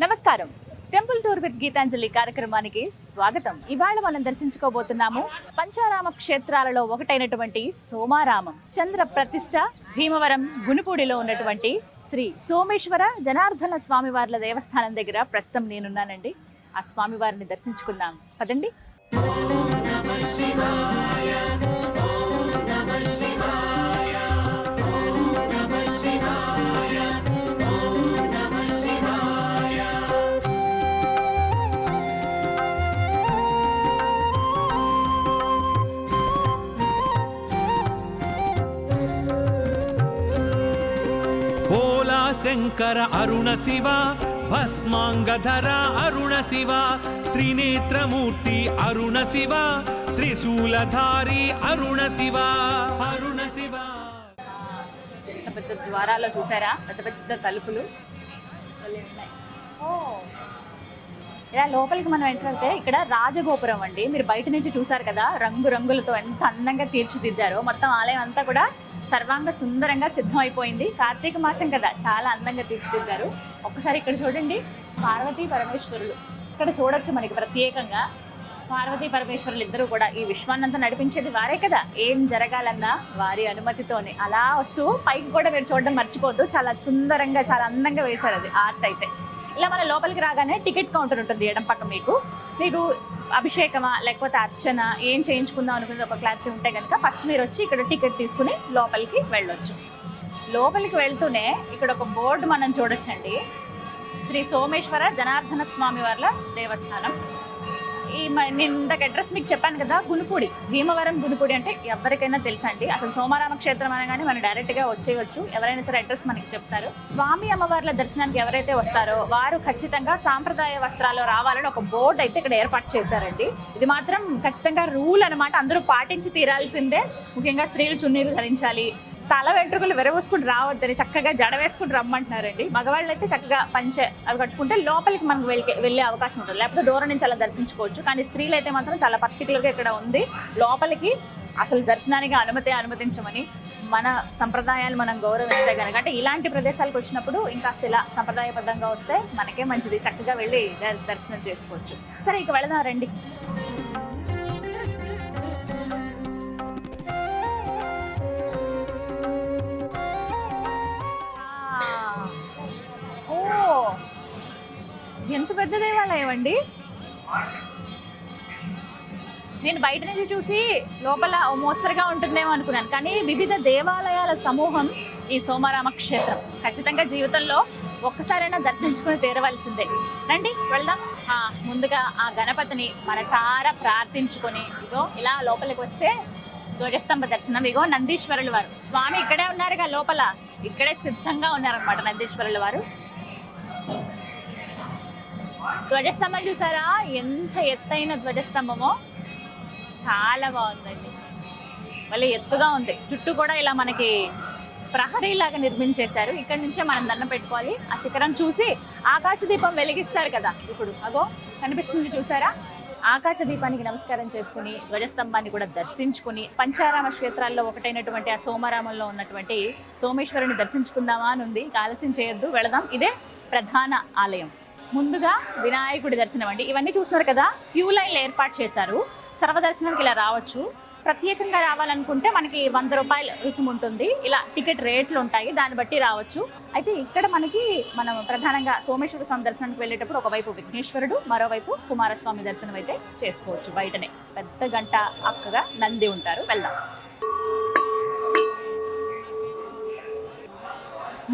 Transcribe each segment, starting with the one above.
నమస్కారం. Temple tour with Gitanjali కార్యక్రమానికి స్వాగతం. ఇవాళ మనం దర్శించుకోబోతున్నాము పంచారామ క్షేత్రాలలో ఒకటైనటువంటి సోమారామం. చంద్ర ప్రతిష్ట భీమవరం గునుపూడిలో ఉన్నటువంటి శ్రీ సోమేశ్వర జనార్దన స్వామివార్ల దేవస్థానం దగ్గర ప్రస్తుతం నేనున్నానండి. ఆ స్వామివారిని దర్శించుకుందాం పదండి. శంకర అరుణ శివ భస్మాంగధర అరుణ శివ త్రినేత్రమూర్తి అరుణ శివ త్రిశూలధారి అరుణ శివ అరుణ శివ. పెద్ద పెద్ద ద్వారాలు చూసారా, పెద్ద పెద్ద తలుపులు. ఇలా లోపలికి మనం ఎంటర్ అయితే ఇక్కడ రాజగోపురం అండి. మీరు బయట నుంచి చూసారు కదా, రంగు రంగులతో ఎంత అందంగా తీర్చిదిద్దారో. మొత్తం ఆలయం అంతా కూడా సర్వాంగ సుందరంగా సిద్ధం అయిపోయింది. కార్తీక మాసం కదా, చాలా అందంగా తీర్చిదిద్దారు. ఒక్కసారి ఇక్కడ చూడండి, పార్వతీ పరమేశ్వరులు ఇక్కడ చూడొచ్చు. మనకి ప్రత్యేకంగా పార్వతీ పరమేశ్వరులు ఇద్దరు కూడా ఈ విశ్వాన్నంతా నడిపించేది వారే కదా. ఏం జరగాలన్నా వారి అనుమతితోనే. అలా వస్తూ పైకి కూడా మీరు చూడడం మర్చిపోద్దు. చాలా సుందరంగా, చాలా అందంగా వేశారు అది ఆర్ట్ అయితే. ఇలా మన లోపలికి రాగానే టికెట్ కౌంటర్ ఉంటుంది ఎడం పక్క. మీకు అభిషేకమా లేకపోతే అర్చన ఏం చేయించుకుందాం అనుకునే ఒక క్లారిటీ ఉంటే కనుక ఫస్ట్ మీరు వచ్చి ఇక్కడ టికెట్ తీసుకుని లోపలికి వెళ్ళొచ్చు. లోపలికి వెళ్తూనే ఇక్కడ ఒక బోర్డు మనం చూడొచ్చండి. శ్రీ సోమేశ్వర జనార్దన స్వామి వార్ల దేవస్థానం. నేను ఇందాక అడ్రస్ మీకు చెప్పాను కదా, గునుపూడి, భీమవరం గునుపూడి అంటే ఎవరికైనా తెలుసా అండి. అసలు సోమారామ క్షేత్రం అనగానే మనం డైరెక్ట్గా వచ్చేయచ్చు. ఎవరైనా సరే అడ్రస్ మనకి చెప్తారు. స్వామి అమ్మవార్ల దర్శనానికి ఎవరైతే వస్తారో వారు ఖచ్చితంగా సాంప్రదాయ వస్త్రాల్లో రావాలని ఒక బోర్డు అయితే ఇక్కడ ఏర్పాటు చేశారండి. ఇది మాత్రం ఖచ్చితంగా రూల్ అనమాట. అందరూ పాటించి తీరాల్సిందే. ముఖ్యంగా స్త్రీలు చున్నీలు ధరించాలి, తల వెంట్రుకలు విరవేసుకుని రావద్దని చక్కగా జడ వేసుకుని రమ్మంటున్నారండి. మగవాళ్ళు అయితే చక్కగా పంచె అవి కట్టుకుంటే లోపలికి మనకు వెళ్ళే అవకాశం ఉంటుంది, లేకపోతే దూరం నుంచి అలా దర్శించుకోవచ్చు. కానీ స్త్రీలు అయితే మాత్రం చాలా పర్టికులర్గా ఇక్కడ ఉంది. లోపలికి అసలు దర్శనానికి అనుమతించమని, మన సంప్రదాయాలు మనం గౌరవిస్తే కనుక, అంటే ఇలాంటి ప్రదేశాలకు వచ్చినప్పుడు ఇంకాస్త ఇలా సంప్రదాయబద్ధంగా వస్తే మనకే మంచిది. చక్కగా వెళ్ళి దర్శనం చేసుకోవచ్చు. సరే, ఇక వెళదాం రండి. ఎంత పెద్ద దేవాలయం అండి. నేను బయట నుంచి చూసి లోపల మోస్తరుగా ఉంటుందేమో అనుకున్నాను, కానీ వివిధ దేవాలయాల సమూహం ఈ సోమారామ క్షేత్రం. ఖచ్చితంగా జీవితంలో ఒక్కసారైనా దర్శించుకుని తీరవలసిందే. రండి వెళ్దాం. ముందుగా ఆ గణపతిని మనసారా ప్రార్థించుకొని ఇగో ఇలా లోపలికి వస్తే ధ్వజస్తంభ దర్శనం. ఇగో నందీశ్వరుల వారు స్వామి ఇక్కడే ఉన్నారుగా, లోపల ఇక్కడే సిద్ధంగా ఉన్నారనమాట నందీశ్వరుల వారు. ధ్వజస్తంభం చూసారా, ఎంత ఎత్తైన ధ్వజస్తంభమో, చాలా బాగుందండి. మళ్ళీ ఎత్తుగా ఉంది. చుట్టూ కూడా ఇలా మనకి ప్రహరీలాగా నిర్మించేశారు. ఇక్కడ నుంచే మనం దండం పెట్టుకోవాలి. ఆ శిఖరం చూసి ఆకాశ దీపం వెలిగిస్తారు కదా, ఇప్పుడు అగో కనిపిస్తుంది చూసారా. ఆకాశ దీపానికి నమస్కారం చేసుకుని ధ్వజస్తంభాన్ని కూడా దర్శించుకుని పంచారామ క్షేత్రాల్లో ఒకటైనటువంటి ఆ సోమారామంలో ఉన్నటువంటి సోమేశ్వరుని దర్శించుకుందామా అని ఉంది. ఆలస్యం చేయొద్దు, వెళదాం. ఇదే ప్రధాన ఆలయం. ముందుగా వినాయకుడి దర్శనం అండి. ఇవన్నీ చూస్తున్నారు కదా, క్యూ లైన్లు ఏర్పాటు చేశారు. సర్వదర్శనానికి ఇలా రావచ్చు. ప్రత్యేకంగా రావాలనుకుంటే మనకి 100 రూపాయల రుసుము ఉంటుంది. ఇలా టికెట్ రేట్లు ఉంటాయి, దాన్ని బట్టి రావచ్చు. అయితే ఇక్కడ మనం ప్రధానంగా సోమేశ్వర స్వామి దర్శనానికి వెళ్ళేటప్పుడు ఒకవైపు విఘ్నేశ్వరుడు, మరోవైపు కుమారస్వామి దర్శనం అయితే చేసుకోవచ్చు. బయటనే పెద్ద గంట అక్కగా నంది ఉంటారు. వెళ్దాం.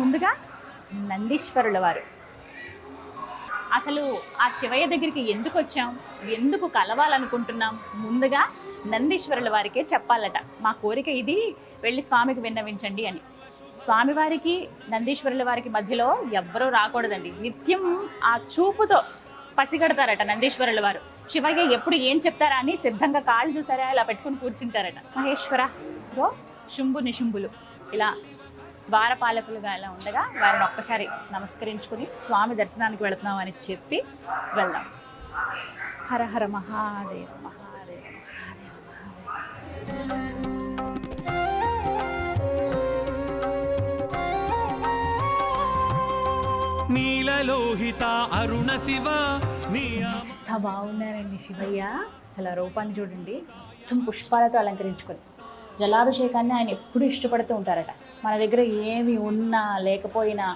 ముందుగా నందీశ్వరుల వారు. అసలు ఆ శివయ్య దగ్గరికి ఎందుకు వచ్చాం, ఎందుకు కలవాలనుకుంటున్నాం, ముందుగా నందీశ్వరుల వారికే చెప్పాలట. మా కోరిక ఇది, వెళ్ళి స్వామికి విన్నవించండి అని. స్వామివారికి నందీశ్వరుల వారికి మధ్యలో ఎవ్వరూ రాకూడదండి. నిత్యం ఆ చూపుతో పసిగడతారట నందీశ్వరుల వారు. శివయ్య ఎప్పుడు ఏం చెప్తారా అని సిద్ధంగా కాళ్ళు చూసారా ఇలా పెట్టుకుని కూర్చుంటారట. మహేశ్వర శుంభు నిశుంభులు ఇలా ద్వారపాలకులుగా ఇలా ఉండగా వారిని ఒక్కసారి నమస్కరించుకుని స్వామి దర్శనానికి వెళుతున్నాం అని చెప్పి వెళ్దాం. హర హర మహాదేవ మహాదేవ నీల నీలలోహిత అరుణ శివ ఎంత బాగున్నారండి శివయ్య, అసలు ఆ రూపాన్ని చూడండి. మొత్తం పుష్పాలతో అలంకరించుకొని జలాభిషేకాన్ని ఆయన ఎప్పుడు ఇష్టపడుతూ ఉంటారట. మన దగ్గర ఏమి ఉన్నా లేకపోయినా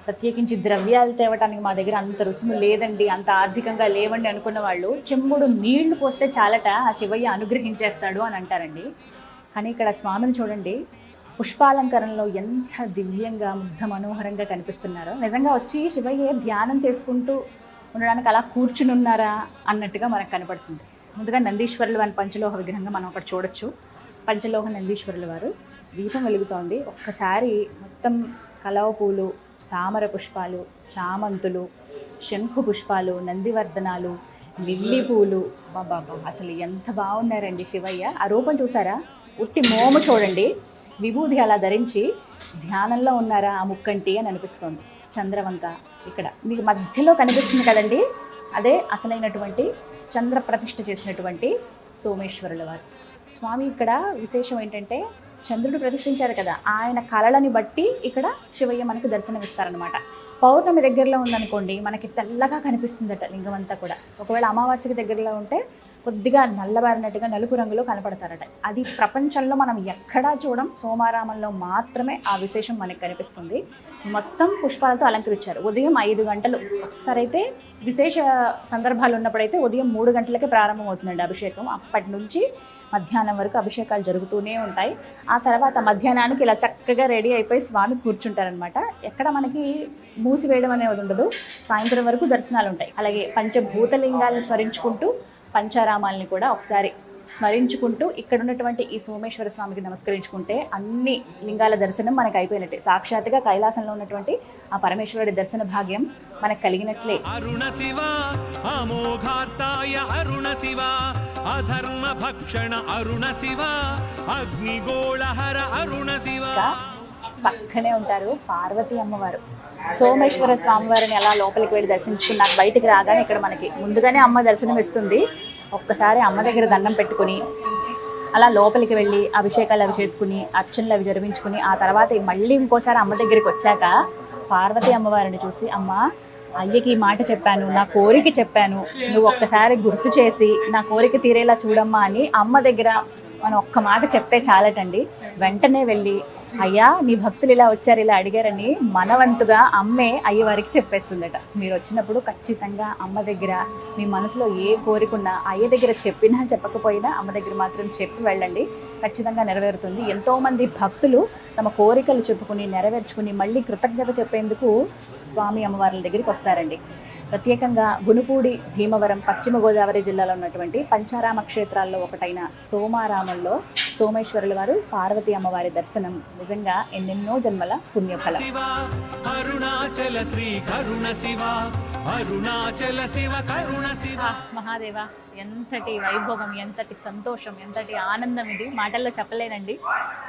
ప్రత్యేకించి ద్రవ్యాలు తేవటానికి మా దగ్గర అంత రుసుము లేదండి, అంత ఆర్థికంగా లేవండి అనుకున్న వాళ్ళు చెంబుడు నీళ్లు పోస్తే చాలట ఆ శివయ్య అనుగ్రహించేస్తాడు అని అంటారండి. కానీ ఇక్కడ స్వామిని చూడండి, పుష్పాలంకరణలో ఎంత దివ్యంగా ముగ్ధ మనోహరంగా కనిపిస్తున్నారో. నిజంగా వచ్చి శివయ్య ధ్యానం చేసుకుంటూ ఉండడానికి అలా కూర్చుని ఉన్నారా అన్నట్టుగా మనకు కనపడుతుంది. ముందుగా నందీశ్వరులు వారి పంచలోహ విగ్రహంగా మనం అక్కడ చూడొచ్చు. పంచలోహ నందీశ్వరుల వారు, దీపం వెలుగుతోంది. ఒక్కసారి మొత్తం కలవ పూలు, తామర పుష్పాలు, చామంతులు, శంఖు పుష్పాలు, నందివర్ధనాలు, లిల్లీ పూలు, బాబా అసలు ఎంత బాగున్నారండి శివయ్య. ఆ రూపం చూసారా, ఉట్టి మోము చూడండి, విభూది అలా ధరించి ధ్యానంలో ఉన్నారా ఆ ముక్కంటి అని అనిపిస్తోంది. చంద్రవంక ఇక్కడ మీకు మధ్యలో కనిపిస్తుంది కదండి, అదే అసలైనటువంటి చంద్ర ప్రతిష్ఠ చేసినటువంటి సోమేశ్వరుల వారు స్వామి. ఇక్కడ విశేషం ఏంటంటే చంద్రుడు ప్రతిష్ఠించారు కదా, ఆయన కళలని బట్టి ఇక్కడ శివయ్య మనకు దర్శనమిస్తారనమాట. పౌర్ణమి దగ్గరలో ఉందనుకోండి మనకి తెల్లగా కనిపిస్తుందట లింగం అంతా కూడా. ఒకవేళ అమావాస్యకి దగ్గరలో ఉంటే కొద్దిగా నల్లబారినట్టుగా నలుపు రంగులో కనపడతారట. అది ప్రపంచంలో మనం ఎక్కడా చూడం, సోమారామంలో మాత్రమే ఆ విశేషం మనకి కనిపిస్తుంది. మొత్తం పుష్పాలతో అలంకరించారు. ఉదయం 5 గంటలు, ఒకసారి అయితే విశేష సందర్భాలు ఉన్నప్పుడైతే ఉదయం 3 గంటలకే ప్రారంభం అవుతుందండి అభిషేకం. అప్పటి నుంచి మధ్యాహ్నం వరకు అభిషేకాలు జరుగుతూనే ఉంటాయి. ఆ తర్వాత మధ్యాహ్నానికి ఇలా చక్కగా రెడీ అయిపోయి స్వామి కూర్చుంటారనమాట. ఎక్కడ మనకి మూసివేయడం అనేది ఉండదు, సాయంత్రం వరకు దర్శనాలు ఉంటాయి. అలాగే పంచభూతలింగాలను స్మరించుకుంటూ పంచారామాలని కూడా ఒకసారి స్మరించుకుంటూ ఇక్కడ ఉన్నటువంటి ఈ సోమేశ్వర స్వామికి నమస్కరించుకుంటే అన్ని లింగాల దర్శనం మనకు అయిపోయినట్టే. సాక్షాత్తుగా కైలాసంలో ఉన్నటువంటి ఆ పరమేశ్వరుడి దర్శన భాగ్యం మనకు కలిగినట్లే. అరుణ శివ అమోఘార్తాయ అరుణ శివ అధర్మ భక్షణ అరుణ శివ అగ్నిగోళహర అరుణ శివ. పక్కనే ఉంటారు పార్వతీ అమ్మవారు. సోమేశ్వర స్వామి వారిని అలా లోపలికి వెళ్ళి దర్శించుకున్నాక బయటికి రాగానే ఇక్కడ మనకి ముందుగానే అమ్మ దర్శనం ఇస్తుంది. ఒక్కసారి అమ్మ దగ్గర దండం పెట్టుకుని అలా లోపలికి వెళ్ళి అభిషేకాలు అవి చేసుకుని అర్చనలు అవి జరిపించుకుని ఆ తర్వాత మళ్ళీ ఇంకోసారి అమ్మ దగ్గరికి వచ్చాక పార్వతీ అమ్మవారిని చూసి, అమ్మ అయ్యకి ఈ మాట చెప్పాను, నా కోరిక చెప్పాను, నువ్వు ఒక్కసారి గుర్తు చేసి నా కోరిక తీరేలా చూడమ్మా అని అమ్మ దగ్గర మనం ఒక్క మాట చెప్తే చాలటండి. వెంటనే వెళ్ళి అయ్యా నీ భక్తులు ఇలా వచ్చారు, ఇలా అడిగారని మనవంతుగా అమ్మే అయ్యవారికి చెప్పేస్తుందట. మీరు వచ్చినప్పుడు ఖచ్చితంగా అమ్మ దగ్గర మీ మనసులో ఏ కోరికున్నా అయ్య దగ్గర చెప్పినా చెప్పకపోయినా అమ్మ దగ్గర మాత్రం చెప్పి వెళ్ళండి, ఖచ్చితంగా నెరవేరుతుంది. ఎంతోమంది భక్తులు తమ కోరికలు చెప్పుకుని నెరవేర్చుకుని మళ్ళీ కృతజ్ఞత చెప్పేందుకు స్వామి అమ్మవార్ల దగ్గరికి వస్తారండి. ప్రత్యేకంగా గునుపూడి, భీమవరం, పశ్చిమ గోదావరి జిల్లాలో ఉన్నటువంటి పంచారామ క్షేత్రాల్లో ఒకటైన సోమారామంలో సోమేశ్వరుల వారు పార్వతీ అమ్మవారి దర్శనం నిజంగా ఎన్నెన్నో జన్మల పుణ్యఫలం. అరుణాచల శ్రీ కరుణ శివ అరుణాచల శివ కరుణ శివ. మహాదేవ, ఎంతటి వైభోగం, ఎంతటి సంతోషం, ఎంతటి ఆనందం, ఇది మాటల్లో చెప్పలేనండి.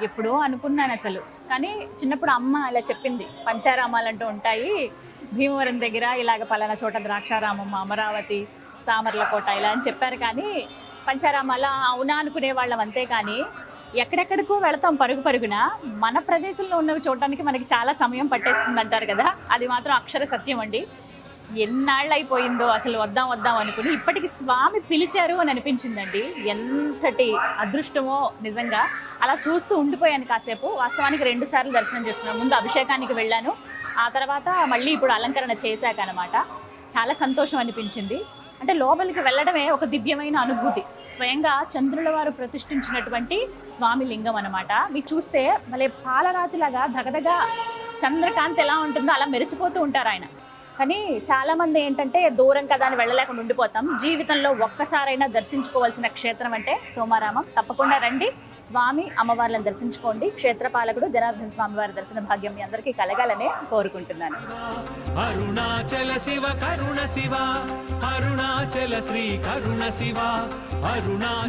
ఎప్పుడో అనుకున్నాను అసలు, కానీ చిన్నప్పుడు అమ్మ ఇలా చెప్పింది, పంచారామాలంటూ ఉంటాయి భీమవరం దగ్గర, ఇలాగ పలానా చోట ద్రాక్షారామం, అమరావతి, సామర్లకోట ఇలా అని చెప్పారు. కానీ పంచారామాల అవునా అనుకునే వాళ్ళం అంతే. కానీ ఎక్కడెక్కడికో వెళతాం పరుగు పరుగున, మన ప్రదేశంలో ఉన్నవి చూడటానికి మనకి చాలా సమయం పట్టేస్తుంది అంటారు కదా, అది మాత్రం అక్షర సత్యం అండి. ఎన్నాళ్ళు అయిపోయిందో అసలు వద్దాం వద్దాం అనుకుని ఇప్పటికి స్వామి పిలిచారు అని అనిపించిందండి. ఎంతటి అదృష్టమో నిజంగా. అలా చూస్తూ ఉండిపోయాను కాసేపు. వాస్తవానికి 2 సార్లు దర్శనం చేసుకున్నాను. ముందు అభిషేకానికి వెళ్ళాను, ఆ తర్వాత మళ్ళీ ఇప్పుడు అలంకరణ చేశాక అనమాట. చాలా సంతోషం అనిపించింది. అంటే లోపలికి వెళ్ళడమే ఒక దివ్యమైన అనుభూతి. స్వయంగా చంద్రుల వారు ప్రతిష్ఠించినటువంటి స్వామి లింగం అనమాట. మీకు చూస్తే మళ్ళీ పాలరాతిలాగా దగదగా చంద్రకాంతి ఎలా ఉంటుందో అలా మెరిసిపోతూ ఉంటారు ఆయన. కానీ చాలామంది ఏంటంటే దూరం కదా అని వెళ్ళలేకుండా ఉండిపోతాం. జీవితంలో ఒక్కసారైనా దర్శించుకోవాల్సిన క్షేత్రం అంటే సోమారామం. తప్పకుండా రండి, స్వామి అమ్మవార్లను దర్శించుకోండి. క్షేత్రపాలకుడు జనార్దన స్వామి వారి దర్శన భాగ్యం మీ అందరికీ కలగాలనే కోరుకుంటున్నాను. అరుణాచల శివ కరుణ శివ అరుణాచల శ్రీ కరుణ శివ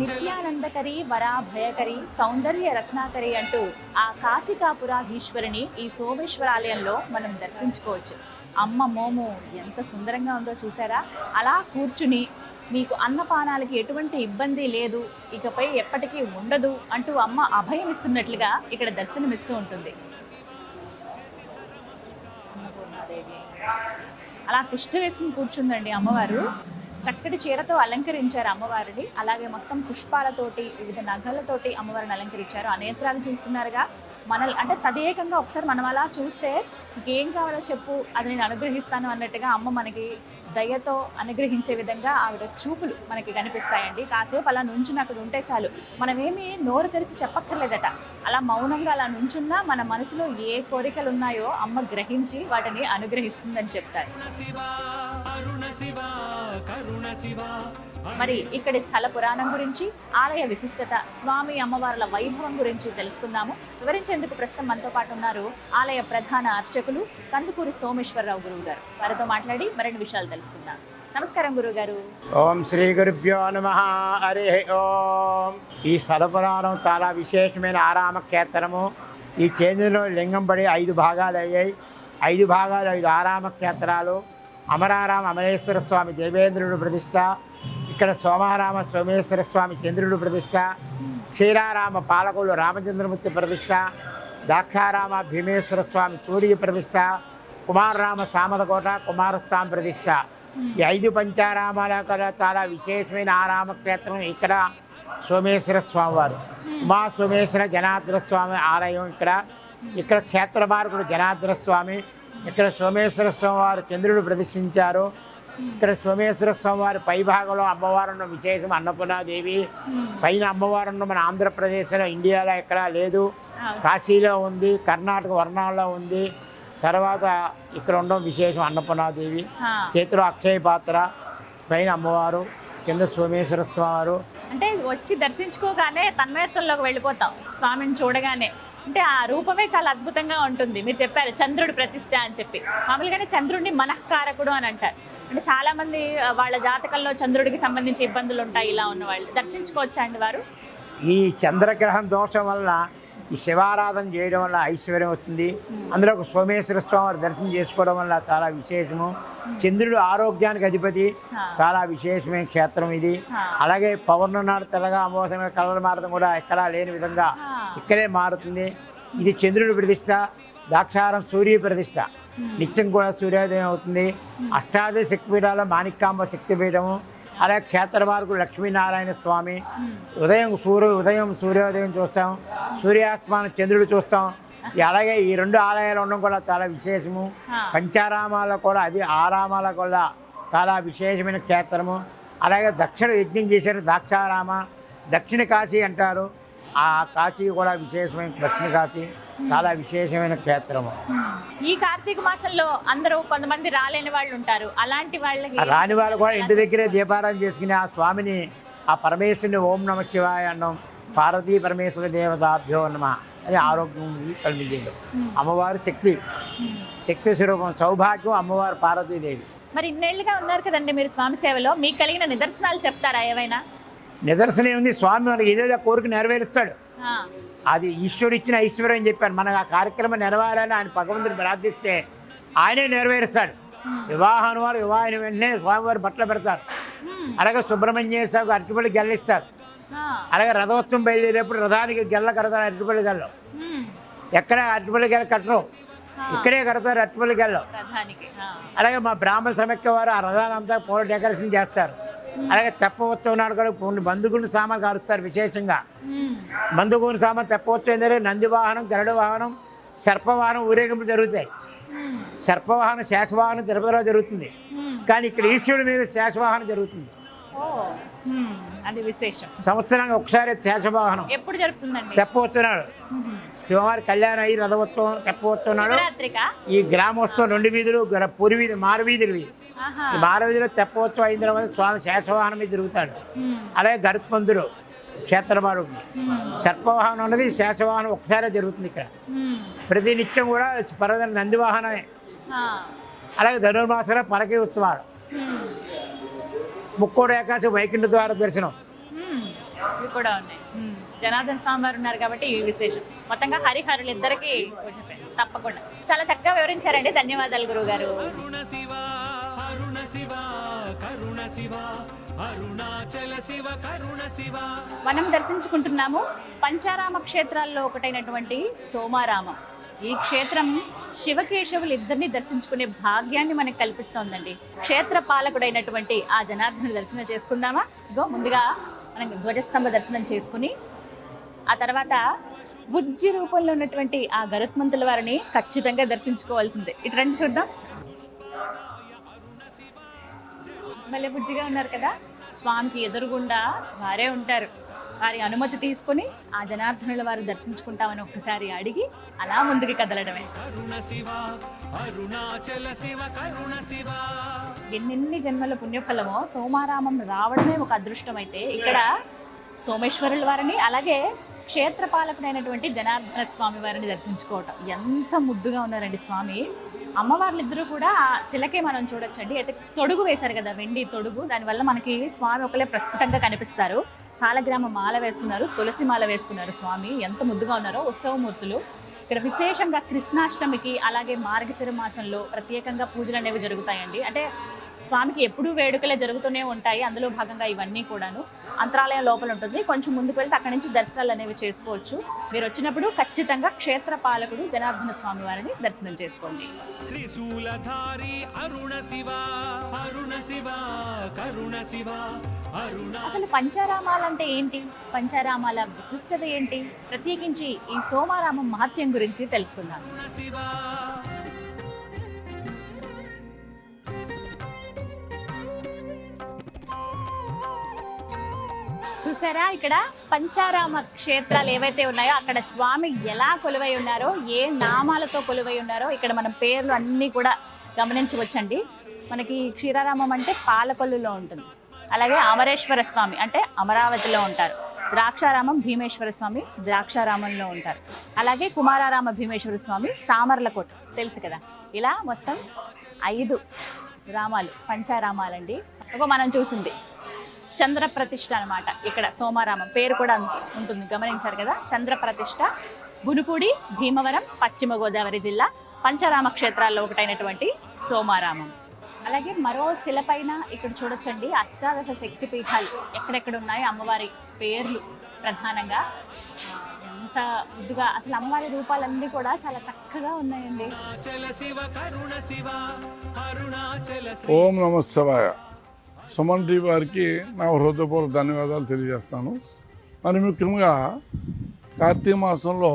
నిత్యానందకరి వరాభయకరి సౌందర్య రత్నాకరి అంటూ ఆ కాశికాపురాధీశ్వరిని ఈ సోమేశ్వర ఆలయంలో మనం దర్శించుకోవచ్చు. అమ్మ మోము ఎంత సుందరంగా ఉందో చూసారా. అలా కూర్చుని మీకు అన్నపానాలకి ఎటువంటి ఇబ్బంది లేదు, ఇకపై ఎప్పటికీ ఉండదు అంటూ అమ్మ అభయం ఇస్తున్నట్లుగా ఇక్కడ దర్శనమిస్తూ ఉంటుంది. అన్నపూర్ణాదేవి అలా తిష్ట వేసుకుని కూర్చుందండి అమ్మవారు. చక్కటి చీరతో అలంకరించారు అమ్మవారిని. అలాగే మొత్తం పుష్పాలతోటి వివిధ నగలతోటి అమ్మవారిని అలంకరించారు. ఆ నేత్రాలు చూస్తున్నారుగా, మనల్ని అంటే తదేకంగా ఒకసారి మనం అలా చూస్తే ఏం కావాలో చెప్పు, అది నేను అనుగ్రహిస్తాను అన్నట్టుగా అమ్మ మనకి దయతో అనుగ్రహించే విధంగా ఆవిడ చూపులు మనకి కనిపిస్తాయండి. కాసేపు అలా నుంచుని అక్కడ ఉంటే చాలు, మనమేమి నోరు తెరిచి చెప్పక్కర్లేదట. అలా మౌనంగా అలా నుంచున్నా మన మనసులో ఏ కోరికలు ఉన్నాయో అమ్మ గ్రహించి వాటిని అనుగ్రహిస్తుందని చెప్తారు. మరి ఇక్కడి స్థల పురాణం గురించి, ఆలయ విశిష్టత, స్వామి అమ్మవార్ల వైభవం గురించి తెలుసుకుందాము. వివరించేందుకు ప్రస్తుతం మనతో పాటు ఉన్నారు ఆలయ ప్రధాన అర్చకులు కందుకూరి సోమేశ్వరరావు గురువు గారు. వారితో మాట్లాడి మరిన్ని విషయాలు తెలుసుకుందాం. నమస్కారం గురువు గారు. ఓం శ్రీ గురుభ్యో నమః. హరి ఓం. ఈ స్థల పురాణం చాలా విశేషమైన ఆరామ క్షేత్రము. ఈ చేంద్రులో లింగం పడి 5 భాగాలు అయ్యాయి. 5 భాగాలు 5 ఆరామ క్షేత్రాలు. అమరారామ అమరేశ్వర స్వామి దేవేంద్రుడు ప్రతిష్ట, ఇక్కడ సోమారామ సోమేశ్వర స్వామి చంద్రుడు ప్రతిష్ట, క్షీరారామ పాలకులు రామచంద్రమూర్తి ప్రతిష్ట, దాక్షారామ భీమేశ్వర స్వామి సూర్య ప్రతిష్ట, కుమారరామ సామలకోట కుమారస్వామి ప్రతిష్ట. ఈ 5 పంచారామాల కదా చాలా విశేషమైన ఆరామ క్షేత్రం. ఇక్కడ సోమేశ్వర స్వామి వారు, ఉమా సోమేశ్వర జనార్దన స్వామి ఆలయం. ఇక్కడ క్షేత్రమార్గుడు జనార్దన స్వామి. ఇక్కడ సోమేశ్వర స్వామి వారు చంద్రుడు ప్రదర్శించారు. ఇక్కడ సోమేశ్వర స్వామి వారి పై భాగంలో అమ్మవారు విశేషం అన్నపూర్ణాదేవి. పైన అమ్మవారు మన ఆంధ్రప్రదేశ్లో, ఇండియాలో ఎక్కడా లేదు. కాశీలో ఉంది, కర్ణాటక వర్ణాల్లో ఉంది. తర్వాత ఇక్కడ ఉండడం విశేషం అన్నపూర్ణాదేవి. చేతిలో అక్షయ పాత్ర, పైన అమ్మవారు, కింద సోమేశ్వర స్వామి వారు. అంటే వచ్చి దర్శించుకోగానే తన్మయత్వంలోకి వెళ్ళిపోతాం స్వామిని చూడగానే. అంటే ఆ రూపమే చాలా అద్భుతంగా ఉంటుంది. మీరు చెప్పారు చంద్రుడి ప్రతిష్ట అని చెప్పి. మామూలుగానే చంద్రుడిని మనఃకారకుడు అని అంటారు. అంటే చాలా మంది వాళ్ళ జాతకంలో చంద్రుడికి సంబంధించి ఇబ్బందులు ఉంటాయి. ఇలా ఉన్న వాళ్ళు దర్శించుకోవచ్చా అండి వారు? ఈ చంద్రగ్రహం దోషం వల్ల, ఈ శివారాధన చేయడం వల్ల ఐశ్వర్యం వస్తుంది. అందులో ఒక సోమేశ్వర స్వామి దర్శనం చేసుకోవడం వల్ల చాలా విశేషము. చంద్రుడు ఆరోగ్యానికి అధిపతి, చాలా విశేషమైన క్షేత్రం ఇది. అలాగే పౌర్ణమి నాడు తెల్లగా, అమావాస్య కలర్ మారడం కూడా ఎక్కడా లేని విధంగా ఇక్కడే మారుతుంది. ఇది చంద్రుడి ప్రతిష్ట. దాక్షారం సూర్య ప్రతిష్ట, నిత్యం కూడా సూర్యోదయం అవుతుంది. అష్టాదశ శక్తిపీఠాల్లో మాణిక్యాంబ శక్తిపీఠము. అలాగే క్షేత్రమార్గుడు లక్ష్మీనారాయణ స్వామి. ఉదయం సూర్యోదయం చూస్తాం, సూర్యాస్తమానం చంద్రుడు చూస్తాం. అలాగే ఈ 2 ఆలయాలు ఉండడం కూడా చాలా విశేషము. పంచారామాల్లో కూడా అది ఆరామాల కూడా చాలా విశేషమైన క్షేత్రము. అలాగే దక్షిణ యజ్ఞం చేశారు దాక్షారామ, దక్షిణ కాశీ అంటారు. ఆ కాశీ కూడా విశేషమైన, దక్షిణ కాశీ చాలా విశేషమైన క్షేత్రము. ఈ కార్తీక మాసంలో అందరూ కొంతమంది రాలేని వాళ్ళు ఉంటారు. అలాంటి వాళ్ళకి, రాని వాళ్ళు కూడా ఇంటి దగ్గరే దీపారాధన చేసుకుని ఆ స్వామిని, ఆ పరమేశ్వరుని ఓం నమ శివాయ అన్నం, పార్వతీ పరమేశ్వర దేవతాభ్యో నమ అని ఆరోగ్యం కలిగింది. అమ్మవారు శక్తి స్వరూపం, సౌభాగ్యం అమ్మవారు పార్వతీదేవి. మరి ఇన్నేళ్లుగా ఉన్నారు కదండి మీరు స్వామి సేవలో, మీకు కలిగిన నిదర్శనాలు చెప్తారా ఏవైనా? నిదర్శనం ఏముంది, స్వామి మనకి ఏదో కోరిక నెరవేరుస్తాడు. అది ఈశ్వరుడు ఇచ్చిన ఐశ్వర్యం అని చెప్పాను. మనకు ఆ కార్యక్రమం నెరవేరాలని ఆయన భగవంతుని ప్రార్థిస్తే ఆయనే నెరవేరుస్తాడు. వివాహం వారు వివాహం వెంటనే స్వామివారి బట్టలు పెడతారు. అలాగే సుబ్రహ్మణ్య స్వామికి అరటిపల్లి గెల్లిస్తారు. అలాగే రథోత్సవం బయలుదేరేప్పుడు రథానికి గెల్ల కడతారు, అరటిపల్లి గెల్లం. ఎక్కడ అరటిపల్లి గెల్ల కట్టరు, ఇక్కడే కడతారు అరటిపల్లి గెల్లం. అలాగే మా బ్రాహ్మణ సమైక్య వారు ఆ రథానంతా పూల డెకరేషన్ చేస్తారు. అలాగే తెప్ప ఉత్సవం నాడు కూడా బంధుగుండు సామాన్ కారుస్తారు విశేషంగా. బంధుగుండు సామాన్ తెప్ప ఉత్సవం ఏంటంటే నంది వాహనం, గరుడ వాహనం, సర్పవాహనం ఊరేగింపులు జరుగుతాయి. సర్పవాహనం, శేషవాహనం తిరుపతిలో జరుగుతుంది. కానీ ఇక్కడ ఈశ్వరుడి మీద శేషవాహనం జరుగుతుంది. అది విశేషం. సంవత్సరానికి ఒకసారి శేషవాహనం ఎప్పుడు జరుగుతుందండి? తెప్పోత్సవం. శివవారి కళ్యాణం అయ్యి రథోత్సవం, తెప్పోత్సవం నాడు ఈ గ్రామోత్సవం 2 వీధులు, పురి వీధి, మారువీధులు. ఈ మారువీధిలో తెప్పోత్సవం అయిన తర్వాత స్వామి శేషవాహనం మీద తిరుగుతాడు. అలాగే గరుత్మంతుడు క్షేత్రమారుడు. సర్పవాహనం ఉన్నది, శేషవాహనం ఒకసారి జరుగుతుంది ఇక్కడ. ప్రతి నిత్యం కూడా పర్వత నందివాహనమే. అలాగే ధనుర్మాసంలో పలకి ఉత్సవాలు, ముక్కోడు ఏకాశి వైకుంఠ ద్వార దర్శనం ఇవి కూడా ఉన్నాయి. జనార్దన్ స్వామి వారు ఉన్నారు కాబట్టి ఈ విశేషం. మొత్తంగా హరిహరులు ఇద్దరికి తప్పకుండా చాలా చక్కగా వివరించారండి. ధన్యవాదాలు గురువు గారు. మనం దర్శించుకుంటున్నాము పంచారామ క్షేత్రాల్లో ఒకటైనటువంటి సోమారామం. ఈ క్షేత్రం శివకేశవులు ఇద్దరిని దర్శించుకునే భాగ్యాన్ని మనకు కల్పిస్తోందండి. క్షేత్ర పాలకుడైనటువంటి ఆ జనార్దనుని దర్శనం చేసుకుందామా? ఇగో ముందుగా మనం ధ్వజస్తంభ దర్శనం చేసుకుని ఆ తర్వాత బుజ్జి రూపంలో ఉన్నటువంటి ఆ గరుత్మంతుల వారిని ఖచ్చితంగా దర్శించుకోవాల్సిందే. ఇటు రండి చూద్దాం. భలే బుజ్జిగా ఉన్నారు కదా. స్వామికి ఎదురుగుండా వారే ఉంటారు. వారి అనుమతి తీసుకుని ఆ జనార్దనుల వారు దర్శించుకుంటామని ఒక్కసారి అడిగి అలా ముందుకు కదలడమే. ఎన్నెన్ని జన్మల పుణ్యఫలమో సోమారామం రావడమే ఒక అదృష్టం. అయితే ఇక్కడ సోమేశ్వరుల వారిని అలాగే క్షేత్రపాలకుడైనటువంటి జనార్దన స్వామి వారిని దర్శించుకోవటం. ఎంత ముద్దుగా ఉన్నారండి స్వామి. అమ్మవార్లిద్దరూ కూడా ఆ శిలకే మనం చూడొచ్చండి. అయితే తొడుగు వేశారు కదా, వెండి తొడుగు, దానివల్ల మనకి స్వామి ఒకలే ప్రస్ఫుటంగా కనిపిస్తారు. సాలగ్రామ మాల వేసుకున్నారు, తులసి మాల వేసుకున్నారు. స్వామి ఎంత ముద్దుగా ఉన్నారో. ఉత్సవమూర్తులు ఇక్కడ విశేషంగా కృష్ణాష్టమికి అలాగే మార్గశిర మాసంలో ప్రత్యేకంగా పూజలు అనేవి జరుగుతాయండి. అంటే స్వామికి ఎప్పుడూ వేడుకలే జరుగుతూనే ఉంటాయి. అందులో భాగంగా ఇవన్నీ కూడాను అంతరాలయం లోపల ఉంటుంది. కొంచెం ముందుకు వెళ్తే అక్కడి నుంచి దర్శనాలు అనేవి చేసుకోవచ్చు. మీరు వచ్చినప్పుడు ఖచ్చితంగా క్షేత్ర పాలకుడు జనార్దన స్వామి వారిని దర్శనం చేసుకోండి. అసలు పంచారామాలంటే ఏంటి? పంచారామాల విశిష్టత ఏంటి? ప్రత్యేకించి ఈ సోమారామం మహత్యం గురించి తెలుసుకుందాం. చూసారా, ఇక్కడ పంచారామ క్షేత్రాలు ఏవైతే ఉన్నాయో అక్కడ స్వామి ఎలా కొలువై ఉన్నారో, ఏ నామాలతో కొలువై ఉన్నారో ఇక్కడ మనం పేర్లు అన్నీ కూడా గమనించవచ్చండి. మనకి క్షీరారామం అంటే పాలకొల్లులో ఉంటుంది. అలాగే అమరేశ్వర స్వామి అంటే అమరావతిలో ఉంటారు. ద్రాక్షారామం భీమేశ్వర స్వామి ద్రాక్షారామంలో ఉంటారు. అలాగే కుమారారామ భీమేశ్వర స్వామి సామర్లకోట తెలుసు కదా. ఇలా మొత్తం 5 రామాలు పంచారామాలండి. ఒక మనం చూసింది చంద్రప్రతిష్ఠ అనమాట. ఇక్కడ సోమారామం పేరు కూడా ఉంటుంది, గమనించారు కదా. చంద్రప్రతిష్ఠ గునుపూడి, భీమవరం, పశ్చిమ గోదావరి జిల్లా పంచారామ క్షేత్రాల్లో ఒకటైనటువంటి సోమారామం. అలాగే మరో శిలపైన ఇక్కడ చూడొచ్చండి అష్టాదశ శక్తి పీఠాలు ఎక్కడెక్కడ ఉన్నాయో అమ్మవారి పేర్లు ప్రధానంగా. ఎంత ముద్దుగా అసలు అమ్మవారి రూపాలన్నీ కూడా చాలా చక్కగా ఉన్నాయండి. ఓం నమః శివాయ. సుమన్ టీవీ వారికి నా హృదయపూర్వక ధన్యవాదాలు తెలియజేస్తాను. మరి ముఖ్యంగా కార్తీక మాసంలో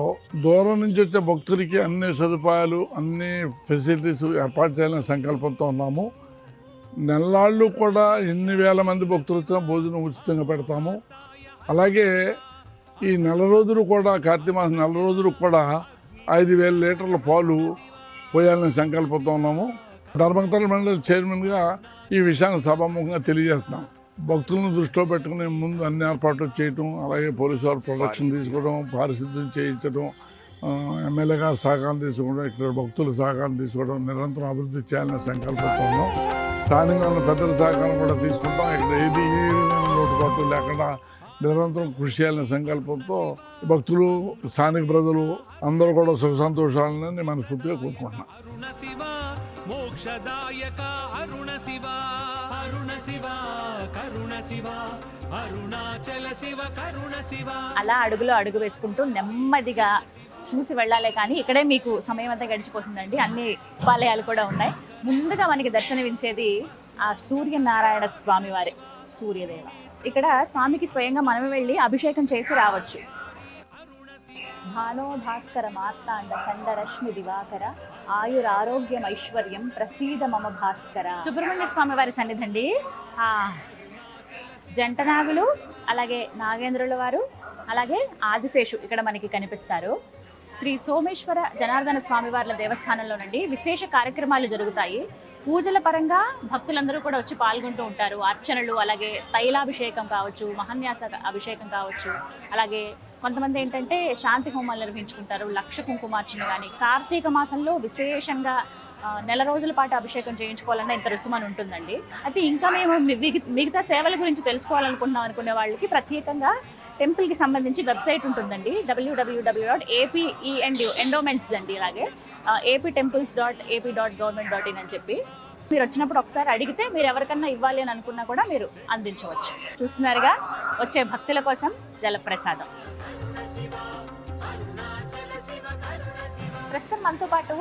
దూరం నుంచి వచ్చే భక్తులకి అన్ని సదుపాయాలు అన్ని ఫెసిలిటీస్ ఏర్పాటు చేయాలనే సంకల్పంతో ఉన్నాము. నెల్లాళ్ళు కూడా ఎన్ని వేల మంది భక్తులు వచ్చినా భోజనం ఉచితంగా పెడతాము. అలాగే ఈ నెల రోజులు కూడా కార్తీక మాసం నెల రోజులు కూడా 5,000 లీటర్ల పాలు పోయాలనే సంకల్పంతో ఉన్నాము. ధర్మకర్తల మండలి చైర్మన్గా ఈ విషయాన్ని సభాముఖంగా తెలియజేస్తున్నాం. భక్తులను దృష్టిలో పెట్టుకుని ముందు అన్ని ఏర్పాట్లు చేయటం, అలాగే పోలీసు వారు ప్రొటెక్షన్ తీసుకోవడం, పారిశుద్ధ్యం చేయించడం, ఎమ్మెల్యే గారు సహకారం తీసుకోవడం, ఇక్కడ భక్తుల సహకారం తీసుకోవడం, నిరంతరం అభివృద్ధి చేయాలనే సంకల్పంతో ఉన్నాం. స్థానికంగా పెద్దల సహకారం కూడా తీసుకుంటాం. ఇక్కడ ఏది లోటుపాటు లేకుండా నిరంతరం కృషి చేయాలనే సంకల్పంతో భక్తులు, స్థానిక ప్రజలు అందరూ కూడా సుఖ సంతోషాలని మనస్ఫూర్తిగా కోరుకుంటున్నాం. మోక్షదాయక అరుణ శివ అరుణ శివ కరుణ శివ అరుణాచల శివ కరుణ శివ. అలా అడుగులో అడుగు వేసుకుంటూ నెమ్మదిగా చూసి వెళ్ళాలి. కానీ ఇక్కడే మీకు సమయం అంతా గడిచిపోతుందండి. అన్ని ఉపాలయాలు కూడా ఉన్నాయి. ముందుగా మనకి దర్శనమించేది ఆ సూర్యనారాయణ స్వామి వారి సూర్యదేవ. ఇక్కడ స్వామికి స్వయంగా మనమే వెళ్ళి అభిషేకం చేసి రావచ్చు. భానో భాస్కర మార్తాండ చండరశ్మి దివాకర ఆయురారోగ్యం ఐశ్వర్యం ప్రసీద మమ భాస్కర. సుబ్రహ్మణ్య స్వామి వారి సన్నిధండి. జంటనాగులు, అలాగే నాగేంద్రుల వారు, అలాగే ఆదిశేషు ఇక్కడ మనకి కనిపిస్తారు. శ్రీ సోమేశ్వర జనార్దన స్వామి వారి దేవస్థానంలోనండి విశేష కార్యక్రమాలు జరుగుతాయి. పూజల పరంగా భక్తులందరూ కూడా వచ్చి పాల్గొంటూ ఉంటారు. అర్చనలు, అలాగే తైలాభిషేకం కావచ్చు, మహాన్యాస అభిషేకం కావచ్చు, అలాగే కొంతమంది ఏంటంటే శాంతి హోమాలు నిర్వహించుకుంటారు, లక్ష కుంకుమార్చన. కానీ కార్తీక మాసంలో విశేషంగా నెల రోజుల పాటు అభిషేకం చేయించుకోవాలన్నా ఇంత రుసుమని ఉంటుందండి. అయితే ఇంకా మేము మిగతా సేవల గురించి తెలుసుకోవాలనుకుంటున్నాం అనుకునే వాళ్ళకి ప్రత్యేకంగా టెంపుల్కి సంబంధించి వెబ్సైట్ ఉంటుందండి, www.ape.endowments అండి. అలాగే aptemples.ap.government.in అని చెప్పి మీరు వచ్చినప్పుడు ఒకసారి అడిగితే మీరు ఎవరికన్నా ఇవ్వాలి అని అనుకున్నా కూడా మీరు అందించవచ్చు. చూస్తున్నారుగా వచ్చే భక్తుల కోసం జలప్రసాదం. ప్రస్తుతం మనతో పాటు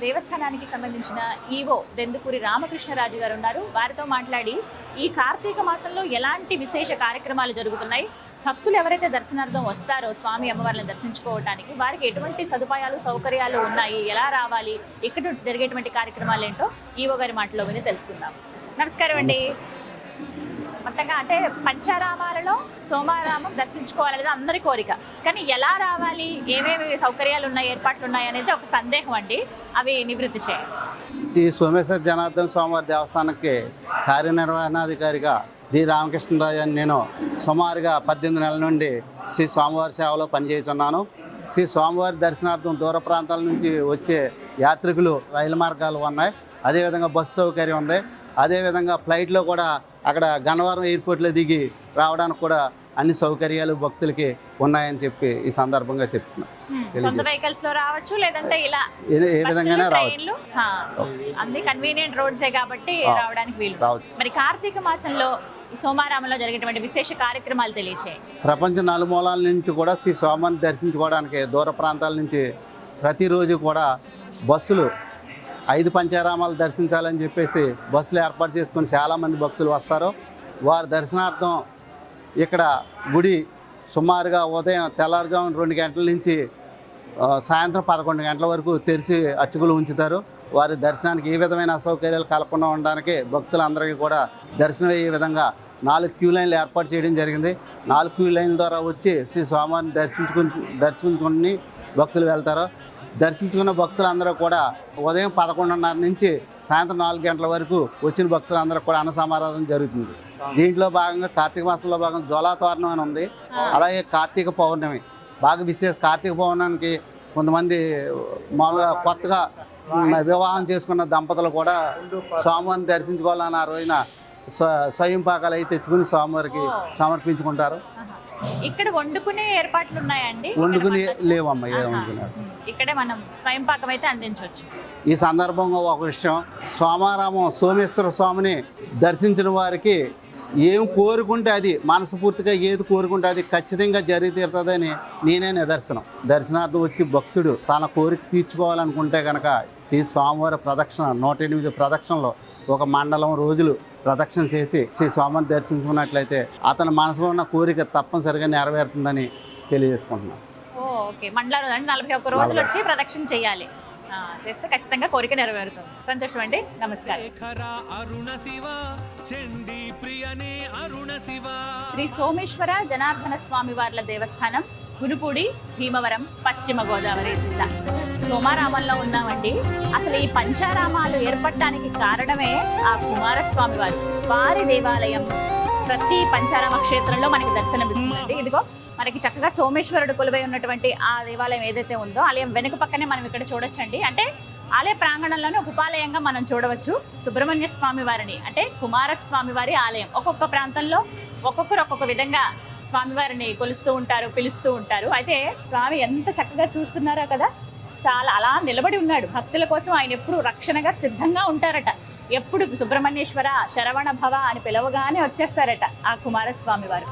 దేవస్థానానికి సంబంధించిన ఈవో దెందుకూరి రామకృష్ణరాజు గారు ఉన్నారు. వారితో మాట్లాడి ఈ కార్తీక మాసంలో ఎలాంటి విశేష కార్యక్రమాలు జరుగుతున్నాయి, భక్తులు ఎవరైతే దర్శనార్థం వస్తారో స్వామి అమ్మవారిని దర్శించుకోవడానికి వారికి ఎటువంటి సదుపాయాలు సౌకర్యాలు ఉన్నాయి, ఎలా రావాలి, ఇక్కడ జరిగేటువంటి కార్యక్రమాలు ఏంటో ఈవో గారి మాటలో విని తెలుసుకుందాం. నమస్కారం అండి. మొత్తంగా అంటే పంచారామాలలో సోమారామం దర్శించుకోవాలనేది అందరి కోరిక, కానీ ఎలా రావాలి, ఏమేమి సౌకర్యాలు ఉన్నాయి, ఏర్పాట్లు ఉన్నాయి అనేది ఒక సందేహం అండి. అవి నివృత్తి చేయాలి. శ్రీ సోమేశ్వర జనార్దన స్వామివారి దేవస్థానానికి కార్యనిర్వహణాధికారిగా డి రామకృష్ణరాజు అని నేను సుమారుగా 18 నెలల నుండి శ్రీ స్వామివారి సేవలో పనిచేస్తున్నాను. శ్రీ స్వామివారి దర్శనార్థం దూర ప్రాంతాల నుంచి వచ్చే యాత్రికులు రైలు మార్గాలు ఉన్నాయి, అదేవిధంగా బస్సు సౌకర్యం ఉంది, అదేవిధంగా ఫ్లైట్లో కూడా అక్కడ గన్నవరం ఎయిర్పోర్ట్లో దిగి రావడానికి కూడా అన్ని సౌకర్యాలు భక్తులకి ఉన్నాయని చెప్పి ఈ సందర్భంగా చెప్తున్నాను. వెహికల్స్ లో రావచ్చు, లేదంటే ఇలా ఏ విధంగానే రావచ్చు. అన్ని కన్వీనియంట్ రోడ్సే కాబట్టి రావడానికి వీలు. మరి కార్తీక మాసంలో సోమారామంలో జరిగేటువంటి విశేష కార్యక్రమాలు తెలియచేయండి. ప్రపంచ నలుమూలాల నుంచి కూడా శ్రీ స్వామిని దర్శించుకోవడానికి దూర ప్రాంతాల నుంచి ప్రతిరోజు కూడా బస్సులు 5 పంచారామాలు దర్శించాలని చెప్పేసి బస్సులు ఏర్పాటు చేసుకొని చాలామంది భక్తులు వస్తారు. వారి దర్శనార్థం ఇక్కడ గుడి సుమారుగా ఉదయం తెల్లవారుజామున 2 గంటల నుంచి సాయంత్రం 11 గంటల వరకు తెరిచి అర్చకులు ఉంచుతారు. వారి దర్శనానికి ఏ విధమైన అసౌకర్యాలు కలగకుండా ఉండడానికి భక్తులందరికీ కూడా దర్శనం అయ్యే విధంగా 4 క్యూ లైన్లు ఏర్పాటు చేయడం జరిగింది. 4 క్యూ లైన్ల ద్వారా వచ్చి శ్రీ స్వామివారిని దర్శించుకుని భక్తులు వెళ్తారు. దర్శించుకున్న భక్తులందరూ కూడా ఉదయం 11:30 నుంచి సాయంత్రం 4 గంటల వరకు వచ్చిన భక్తులందరూ కూడా అన్న సమారాధన జరుగుతుంది. దీంట్లో భాగంగా కార్తీక మాసంలో భాగంగా జ్వాలాతోరణం అని ఉంది, అలాగే కార్తీక పౌర్ణమి బాగా విశేష. కార్తీక పౌర్ణమికి కొంతమంది మామూలుగా కొత్తగా వివాహం చేసుకున్న దంపతులు కూడా స్వామివారిని దర్శించుకోవాలని ఆ రోజున స్వయం పాకాలు అయితే తెచ్చుకుని స్వామివారికి సమర్పించుకుంటారు. ఇక్కడ వండుకునే ఏర్పాట్లు ఉన్నాయండి? వండుకుని లేవమ్మా, ఏమనుకున్నారు ఇక్కడే మనం స్వయం పాకం అయితే అందించవచ్చు. ఈ సందర్భంగా ఒక విషయం, సోమారామం సోమేశ్వర స్వామిని దర్శించిన వారికి ఏం కోరుకుంటే అది మనస్ఫూర్తిగా ఏది కోరుకుంటే అది ఖచ్చితంగా జరిగి తీరుతుందని నేనే నిదర్శనం. దర్శనార్థం వచ్చి భక్తుడు తన కోరిక తీర్చుకోవాలనుకుంటే కనుక శ్రీ స్వామివారి ప్రదక్షిణ 108 ప్రదక్షిణలో ఒక మండలం రోజులు ప్రదక్షిణ చేసి శ్రీ స్వామిని దర్శించుకున్నట్లయితే అతని మనసులో ఉన్న కోరిక తప్పనిసరిగా నెరవేరుతుందని తెలియజేసుకుంటున్నాను. ఓకే, మండలం అంటే 41 రోజులు వచ్చి ప్రదక్షిణ చేయాలి, చేస్తే ఖచ్చితంగా కోరిక నెరవేరుతుంది. సంతోషం అండి, నమస్కారం. శ్రీ సోమేశ్వర జనార్దన స్వామి వార్ల దేవస్థానం, గురుపూడి, భీమవరం, పశ్చిమ గోదావరి జిల్లా. సోమారామంలో ఉన్నామండి. అసలు ఈ పంచారామాలు ఏర్పడటానికి కారణమే ఆ కుమారస్వామి వారి దేవాలయం. ప్రతి పంచారామ క్షేత్రంలో మనకి దర్శనమిస్తుందండి. ఇదిగో మనకి చక్కగా సోమేశ్వరుడు కొలువై ఉన్నటువంటి ఆ దేవాలయం ఏదైతే ఉందో ఆలయం వెనుక పక్కనే మనం ఇక్కడ చూడొచ్చండి. అంటే ఆలయ ప్రాంగణంలోనే ఒక ఉపాలయంగా మనం చూడవచ్చు సుబ్రహ్మణ్య స్వామి వారిని, అంటే కుమారస్వామి వారి ఆలయం. ఒక్కొక్క ప్రాంతంలో ఒక్కొక్కరు ఒక్కొక్క విధంగా స్వామివారిని కొలుస్తూ ఉంటారు, పిలుస్తూ ఉంటారు. అయితే స్వామి ఎంత చక్కగా చూస్తున్నారో కదా, చాలా అలా నిలబడి ఉన్నాడు. భక్తుల కోసం ఆయన ఎప్పుడు రక్షణగా సిద్ధంగా ఉంటారట. ఎప్పుడు సుబ్రహ్మణ్యేశ్వర శరవణ భవ అని పిలవగానే వచ్చేస్తారట ఆ కుమారస్వామి వారు.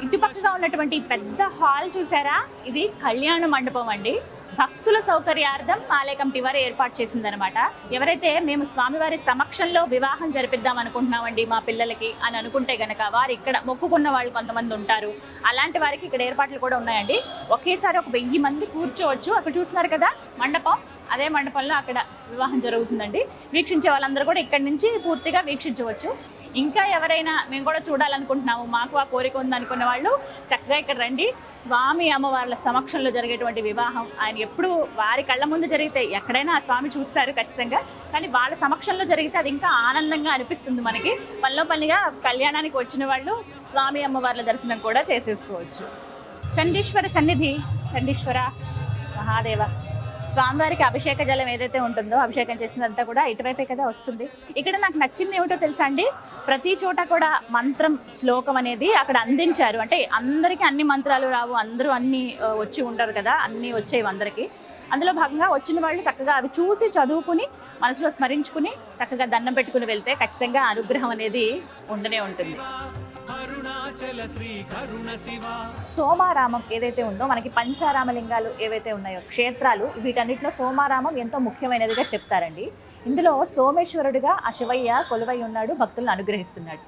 ఇటుపక్కగా ఉన్నటువంటి పెద్ద హాల్ చూసారా, ఇది కళ్యాణ మండపం అండి. భక్తుల సౌకర్యార్థం ఆలయ కమిటీ వారు ఏర్పాటు చేసిందనమాట. ఎవరైతే మేము స్వామివారి సమక్షంలో వివాహం జరిపిద్దాం అనుకుంటున్నామండి మా పిల్లలకి అని అనుకుంటే గనక వారు ఇక్కడ మొక్కుకున్న వాళ్ళు కొంతమంది ఉంటారు. అలాంటి వారికి ఇక్కడ ఏర్పాట్లు కూడా ఉన్నాయండి. ఒకేసారి ఒక 1000 మంది కూర్చోవచ్చు. అక్కడ చూస్తున్నారు కదా మండపం, అదే మండపంలో అక్కడ వివాహం జరుగుతుందండి. వీక్షించే వాళ్ళందరూ కూడా ఇక్కడి నుంచి పూర్తిగా వీక్షించవచ్చు. ఇంకా ఎవరైనా మేము కూడా చూడాలనుకుంటున్నాము, మాకు ఆ కోరిక ఉందనుకున్న వాళ్ళు చక్కగా ఇక్కడ రండి. స్వామి అమ్మవార్ల సమక్షంలో జరిగేటువంటి వివాహం ఆయన ఎప్పుడు వారి కళ్ళ ముందు జరిగితే ఎక్కడైనా ఆ స్వామి చూస్తారు ఖచ్చితంగా, కానీ వాళ్ళ సమక్షంలో జరిగితే అది ఇంకా ఆనందంగా అనిపిస్తుంది మనకి. పనిగా కళ్యాణానికి వచ్చిన వాళ్ళు స్వామి అమ్మవార్ల దర్శనం కూడా చేసేసుకోవచ్చు. చండీశ్వర సన్నిధి, చండీశ్వర మహాదేవ స్వామివారికి అభిషేక జలం ఏదైతే ఉంటుందో అభిషేకం చేసినంతా కూడా ఇటువైపే కదా వస్తుంది. ఇక్కడ నాకు నచ్చింది ఏమిటో తెలుసా అండి, ప్రతి చోట కూడా మంత్రం శ్లోకం అనేది అక్కడ అందించారు. అంటే అందరికీ అన్ని మంత్రాలు రావు, అందరూ అన్ని వచ్చి ఉండరు కదా, అన్నీ వచ్చేవి అందరికీ. అందులో భాగంగా వచ్చిన వాళ్ళు చక్కగా అవి చూసి చదువుకుని మనసులో స్మరించుకుని చక్కగా దండం పెట్టుకుని వెళ్తే ఖచ్చితంగా అనుగ్రహం అనేది ఉండనే ఉంటుంది. అరుణాచల శ్రీ కరుణ శివ సోమారామం ఏదైతే ఉందో, మనకి పంచారామ లింగాలు ఏవైతే ఉన్నాయో క్షేత్రాలు, వీటన్నిటిలో సోమారామం ఎంతో ముఖ్యమైనదిగా చెప్తారండి. ఇందులో సోమేశ్వరుడిగా ఆ శివయ్య కొలువై ఉన్నాడు, భక్తులను అనుగ్రహిస్తున్నాడు.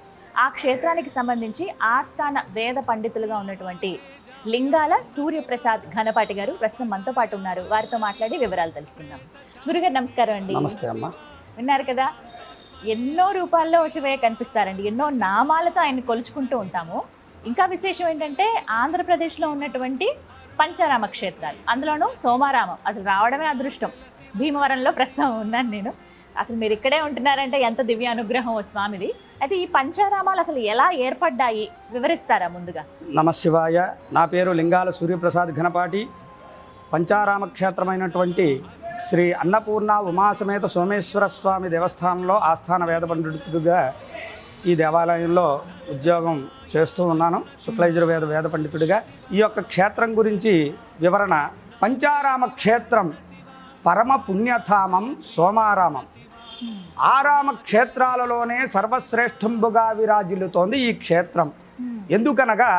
ఆ క్షేత్రానికి సంబంధించి ఆస్థాన వేద పండితులుగా ఉన్నటువంటి లింగాల సూర్యప్రసాద్ ఘనపాటి గారు ప్రస్తుతం మనతో పాటు ఉన్నారు. వారితో మాట్లాడి వివరాలు తెలుసుకుందాం. గురుగారు నమస్కారం అండి. నమస్తే అమ్మ. విన్నారు కదా, ఎన్నో రూపాల్లో శివయ్య కనిపిస్తారండి, ఎన్నో నామాలతో ఆయన కొలుచుకుంటూ ఉంటాము. ఇంకా విశేషం ఏంటంటే ఆంధ్రప్రదేశ్లో ఉన్నటువంటి పంచారామ క్షేత్రాలు, అందులోనూ సోమారామం అసలు రావడమే అదృష్టం. భీమవరంలో ప్రస్తుతం ఉన్నాను నేను. అసలు మీరు ఇక్కడే ఉంటున్నారంటే ఎంత దివ్య అనుగ్రహం స్వామిది. అయితే ఈ పంచారామాలు అసలు ఎలా ఏర్పడ్డాయి వివరిస్తారా ముందుగా? నమశివాయ. నా పేరు లింగాల సూర్యప్రసాద్ ఘనపాటి. పంచారామ క్షేత్రమైనటువంటి శ్రీ అన్నపూర్ణ ఉమాసమేత సోమేశ్వర స్వామి దేవస్థానంలో ఆస్థాన వేద పండితుడిగా ఈ దేవాలయంలో ఉద్యోగం చేస్తూ ఉన్నాను. శుక్లయజుర్వేద వేద పండితుడిగా. ఈ యొక్క క్షేత్రం గురించి వివరణ. పంచారామ క్షేత్రం పరమ పుణ్యధామం సోమారామం. ఆరామ క్షేత్రాలలోనే సర్వశ్రేష్ఠంబుగా విరాజిల్లుతోంది ఈ క్షేత్రం. ఎందుకనగా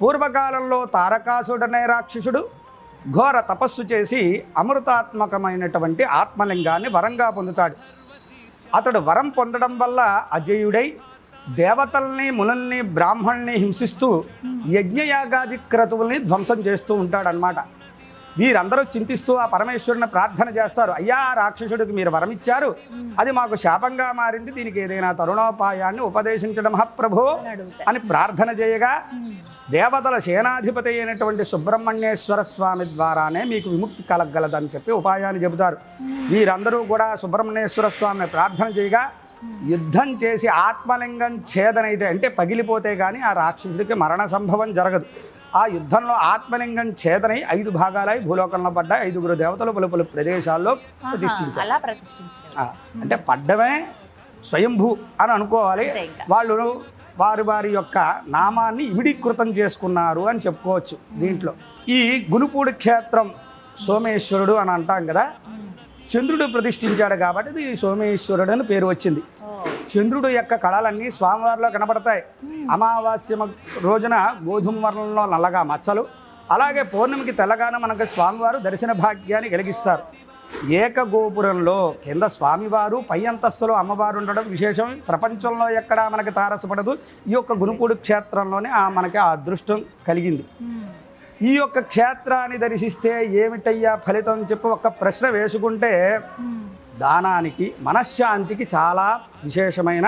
పూర్వకాలంలో తారకాసుడనే రాక్షసుడు ఘోర తపస్సు చేసి అమృతాత్మకమైనటువంటి ఆత్మలింగాన్ని వరంగా పొందుతాడు. అతడు వరం పొందడం వల్ల అజేయుడై దేవతల్ని, మునుల్ని, బ్రాహ్మణ్ణి హింసిస్తూ యజ్ఞయాగాది క్రతువుల్ని ధ్వంసం చేస్తూ ఉంటాడనమాట. వీరందరూ చింతిస్తూ ఆ పరమేశ్వరుని ప్రార్థన చేస్తారు. అయ్యా, రాక్షసుడికి మీరు వరం ఇచ్చారు, అది మాకు శాపంగా మారింది, దీనికి ఏదైనా తరుణోపాయాన్ని ఉపదేశించడం మహాప్రభో అని ప్రార్థన చేయగా దేవతల సేనాధిపతి అయినటువంటి సుబ్రహ్మణ్యేశ్వర స్వామి ద్వారానే మీకు విముక్తి కలగలదని చెప్పి ఉపాయాన్ని చెబుతారు. వీరందరూ కూడా సుబ్రహ్మణ్యేశ్వర స్వామిని ప్రార్థన చేయగా యుద్ధం చేసి ఆత్మలింగం ఛేదనైతే, అంటే పగిలిపోతే కానీ ఆ రాక్షసుడికి మరణ సంభవం జరగదు. ఆ యుద్ధంలో ఆత్మలింగం ఛేదనై 5 భాగాలై భూలోకంలో పడ్డాయి. 5గురు దేవతలు పలు పలు ప్రదేశాల్లో ప్రతిష్ఠించారు. అంటే పడ్డమే స్వయంభూ అని అనుకోవాలి. వాళ్ళు వారి యొక్క నామాన్ని ఇమిడీకృతం చేసుకున్నారు అని చెప్పుకోవచ్చు. దీంట్లో ఈ గునుపూడి క్షేత్రం సోమేశ్వరుడు అని అంటాం కదా, చంద్రుడు ప్రతిష్ఠించాడు కాబట్టి ఇది సోమేశ్వరుడు అని పేరు వచ్చింది. చంద్రుడు యొక్క కళలన్నీ స్వామివారిలో కనబడతాయి. అమావాస్య రోజున గోధుమ వర్ణంలో నల్లగా మచ్చలు, అలాగే పౌర్ణమికి తెల్లగానే మనకు స్వామివారు దర్శన భాగ్యాన్ని కలిగిస్తారు. ఏకగోపురంలో కింద స్వామివారు, పై అంతస్తులో అమ్మవారు ఉండడం విశేషం. ప్రపంచంలో ఎక్కడా మనకి తారసపడదు. ఈ యొక్క గునుపూడి క్షేత్రంలోనే మనకి ఆ అదృష్టం కలిగింది. ఈ యొక్క క్షేత్రాన్ని దర్శిస్తే ఏమిటయ్యా ఫలితం చెప్పి ఒక ప్రశ్న వేసుకుంటే, దానానికి, మనశ్శాంతికి చాలా విశేషమైన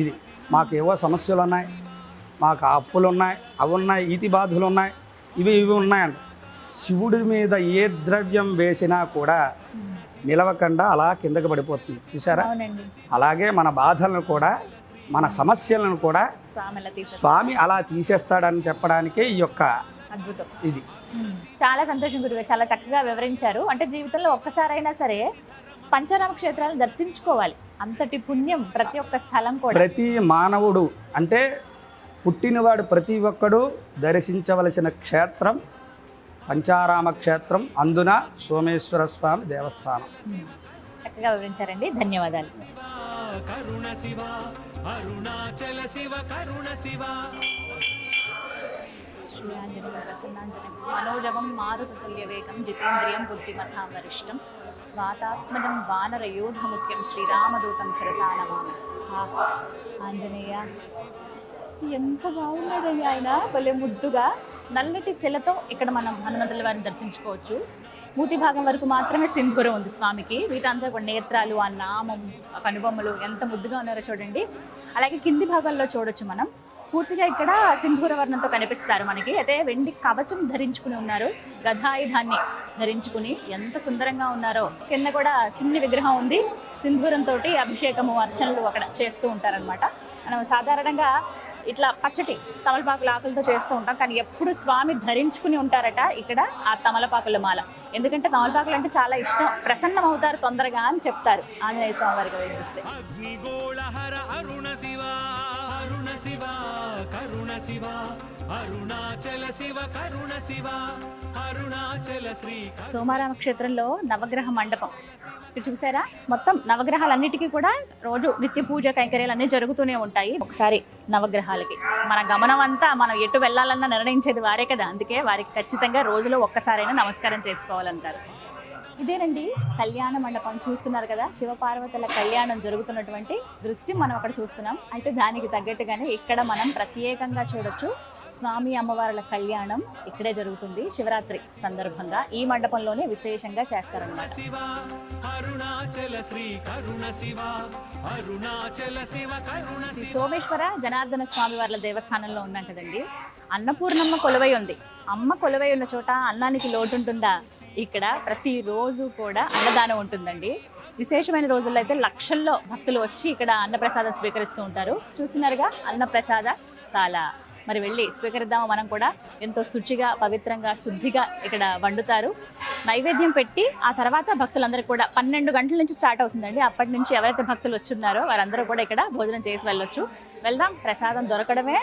ఇది. మాకేవో సమస్యలు ఉన్నాయి, మాకు అప్పులు ఉన్నాయి, అవి ఉన్నాయి, ఈతి బాధలు ఉన్నాయి, ఇవి ఉన్నాయండి. శివుడి మీద ఏ ద్రవ్యం వేసినా కూడా నిలవకుండా అలా కిందకి పడిపోతుంది, చూసారా? అలాగే మన బాధలను కూడా, మన సమస్యలను కూడా స్వామి అలా తీసేస్తాడని చెప్పడానికే ఈ యొక్క అద్భుతం ఇది. చాలా సంతోషం గురుగారు, చాలా చక్కగా వివరించారు. అంటే జీవితంలో ఒక్కసారైనా సరే పంచారామ క్షేత్రాలను దర్శించుకోవాలి, అంతటి పుణ్యం ప్రతి ఒక్క స్థలం కూడా. ప్రతి మానవుడు అంటే పుట్టినవాడు ప్రతి ఒక్కడు దర్శించవలసిన క్షేత్రం పంచారామ క్షేత్రం, అందున సోమేశ్వర స్వామి దేవస్థానం. చక్కగా వివరించారండి, ధన్యవాదాలు. కరుణ శివ అరుణాచల శివ కరుణ శివ శ్రీయాంజనేయ ప్రసన్నాంజనం మనోజవం మారుతతుల్య వేగం జితేంద్రియం బుద్ధిమతాం వరిష్టం వాతాత్మజం వానరయోధముఖ్యం శ్రీరామదూతం శిరసానమామి. ఆంజనేయ ఎంత బాగున్నాడండి ఆయన, భలే ముద్దుగా నల్లటి శిలతో ఇక్కడ మనం హనుమంతుల వారిని దర్శించుకోవచ్చు. మూతి భాగం వరకు మాత్రమే సింధూరం ఉంది స్వామికి, వీటంతా కూడా నేత్రాలు, ఆ నామం, ఆ కనుబొమ్మలు ఎంత ముద్దుగా ఉన్నారో చూడండి. అలాగే కింది భాగంలో చూడొచ్చు మనం, పూర్తిగా ఇక్కడ సింధూర వర్ణంతో కనిపిస్తారు మనకి. అయితే వెండి కవచం ధరించుకుని ఉన్నారు, గదాయుధాన్ని ధరించుకుని ఎంత సుందరంగా ఉన్నారో. కింద కూడా చిన్న విగ్రహం ఉంది, సింధూరంతో అభిషేకము, అర్చనలు అక్కడ చేస్తూ ఉంటారనమాట. మనం సాధారణంగా ఇట్లా పచ్చటి తమలపాకుల ఆకులతో చేస్తూ ఉంటాం, కానీ ఎప్పుడు స్వామి ధరించుకుని ఉంటారట ఇక్కడ ఆ తమలపాకుల మాల. ఎందుకంటే తమలపాకులు అంటే చాలా ఇష్టం, ప్రసన్నం అవుతారు తొందరగా అని చెప్తారు ఆంజనేయ స్వామి వారికి వేధిస్తే. అగ్నిగోళహర అరుణ శివ అరుణ శివ కరుణ శివ అరుణాచల శివ కరుణ శివ అరుణాచల శ్రీ సోమారామ క్షేత్రంలో నవగ్రహ మండపం మీరు చూసారా? మొత్తం నవగ్రహాలన్నిటికీ కూడా రోజు నిత్య పూజ కైంకర్యాలు అన్నీ జరుగుతూనే ఉంటాయి. ఒకసారి నవగ్రహాలకి మన గమనం అంతా మనం ఎటు వెళ్ళాలన్నా నిర్ణయించేది వారే కదా, అందుకే వారికి ఖచ్చితంగా రోజులో ఒక్కసారైనా నమస్కారం చేసుకోవాలంటారు. ఇదేనండి కళ్యాణ మండపం. చూస్తున్నారు కదా, శివపార్వతుల కళ్యాణం జరుగుతున్నటువంటి దృశ్యం మనం అక్కడ చూస్తున్నాం. అయితే దానికి తగ్గట్టుగానే ఇక్కడ మనం ప్రత్యేకంగా చూడొచ్చు స్వామి అమ్మవార్ల కళ్యాణం ఇక్కడే జరుగుతుంది. శివరాత్రి సందర్భంగా ఈ మండపంలోనే విశేషంగా చేస్తారన్నమాట. శివ అరుణాచల శ్రీ కరుణ శివ అరుణాచల శివ కరుణ శ్రీ సోమేశ్వర జనార్దన స్వామి వార్ల దేవస్థానంలో ఉన్నాం కదండి. అన్నపూర్ణమ్మ కొలువై ఉంది. అమ్మ కొలువై ఉన్న చోట అన్నానికి లోటు ఉంటుందా? ఇక్కడ ప్రతిరోజు కూడా అన్నదానం ఉంటుందండి. విశేషమైన రోజుల్లో అయితే లక్షల్లో భక్తులు వచ్చి ఇక్కడ అన్నప్రసాదం స్వీకరిస్తూ ఉంటారు. చూస్తున్నారుగా అన్నప్రసాద శాల. మరి వెళ్ళి స్వీకరిద్దాము మనం కూడా. ఎంతో శుచిగా, పవిత్రంగా, శుద్ధిగా ఇక్కడ వండుతారు. నైవేద్యం పెట్టి ఆ తర్వాత భక్తులందరూ కూడా 12 గంటల నుంచి స్టార్ట్ అవుతుందండి. అప్పటి నుంచి ఎవరైతే భక్తులు వచ్చున్నారో వారందరూ కూడా ఇక్కడ భోజనం చేసి వెళ్ళొచ్చు. వెళ్దాం, ప్రసాదం దొరకడమే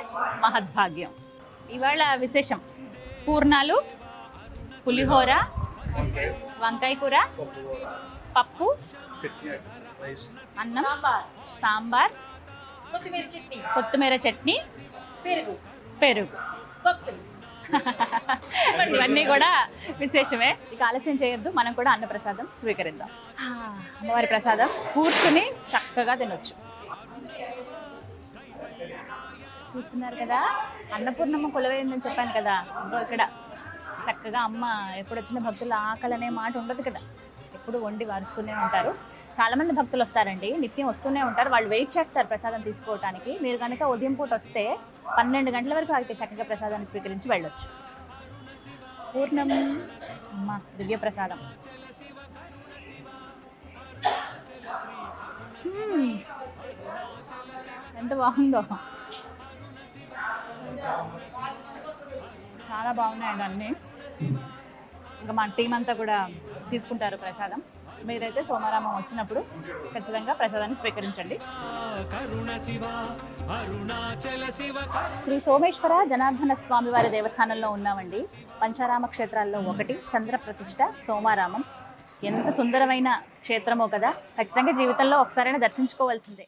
మహద్భాగ్యం. ఇవాళ విశేషం పూర్ణాలు, పులిహోర, వంకాయ కూర, పప్పు, అన్నం, సాంబార్, కొత్తిమీర చట్నీ, పెరుగు. ఇవన్నీ కూడా విశేషమే. ఇక ఆలస్యం చేయొద్దు, మనం కూడా అన్నప్రసాదం స్వీకరిద్దాం. అమ్మవారి ప్రసాదం కూర్చుని చక్కగా తినొచ్చు. చూస్తున్నారు కదా, అన్నపూర్ణమ్మ కొలువైందని చెప్పాను కదా. ఇక్కడ చక్కగా అమ్మ ఎప్పుడు వచ్చిన భక్తుల ఆకలి అనే మాట ఉండదు కదా, ఎప్పుడు వండి వారుస్తూనే ఉంటారు. చాలామంది భక్తులు వస్తారండి, నిత్యం వస్తూనే ఉంటారు. వాళ్ళు వెయిట్ చేస్తారు ప్రసాదం తీసుకోవడానికి. మీరు కనుక ఉదయం పూట వస్తే 12 గంటల వరకు అయితే చక్కగా ప్రసాదాన్ని స్వీకరించి వెళ్ళొచ్చు. పూర్ణం అమ్మ దివ్య ప్రసాదం. ఎంత బాగుందో, చాలా బాగున్నాయండి అన్నీ. ఇంకా మా టీం అంతా కూడా తీసుకుంటారు ప్రసాదం. మీరైతే సోమవారం వచ్చినప్పుడు ఖచ్చితంగా ప్రసాదాన్ని స్వీకరించండి. శ్రీ సోమేశ్వర జనార్దన స్వామి వారి దేవస్థానంలో ఉన్నామండి. పంచారామ క్షేత్రాల్లో ఒకటి చంద్ర ప్రతిష్ఠ సోమారామం. ఎంత సుందరమైన క్షేత్రమో కదా, ఖచ్చితంగా జీవితంలో ఒకసారైనా దర్శించుకోవాల్సిందే.